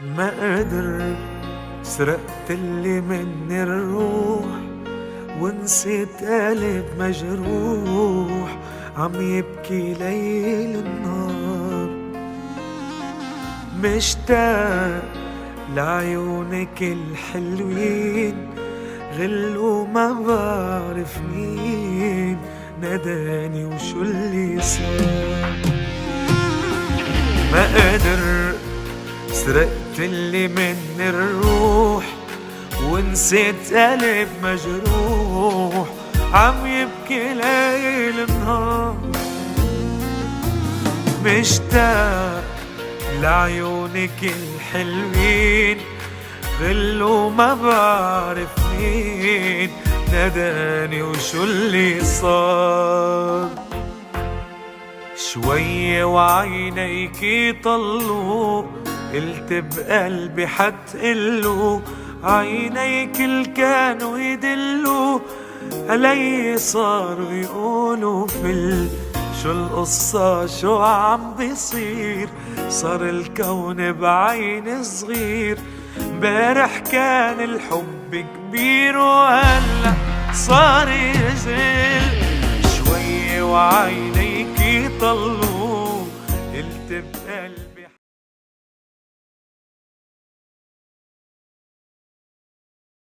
ما قدر سرقت اللي مني الروح، ونسيت قلب مجروح عم يبكي ليل النهار. مشتاق لعيونك الحلوين، غل وما بعرف مين نداني وشو اللي صار. ما قدر سرقت اللي من الروح، ونسيت قلب مجروح عم يبكي ليل نهار. مشتاق لعيونك الحلوين، غل وما بعرف مين نداني وشو اللي صار. شوية وعينيكي طلوا، قلت بقلبي حتقلوا، عينيك اللي كانوا يدلوا علي صاروا يقولوا شو القصة شو عم بيصير. صار الكون بعين صغير، امبارح كان الحب كبير وهلا صار يزل. شوية وعينيكي طلوا، قلت بقلبي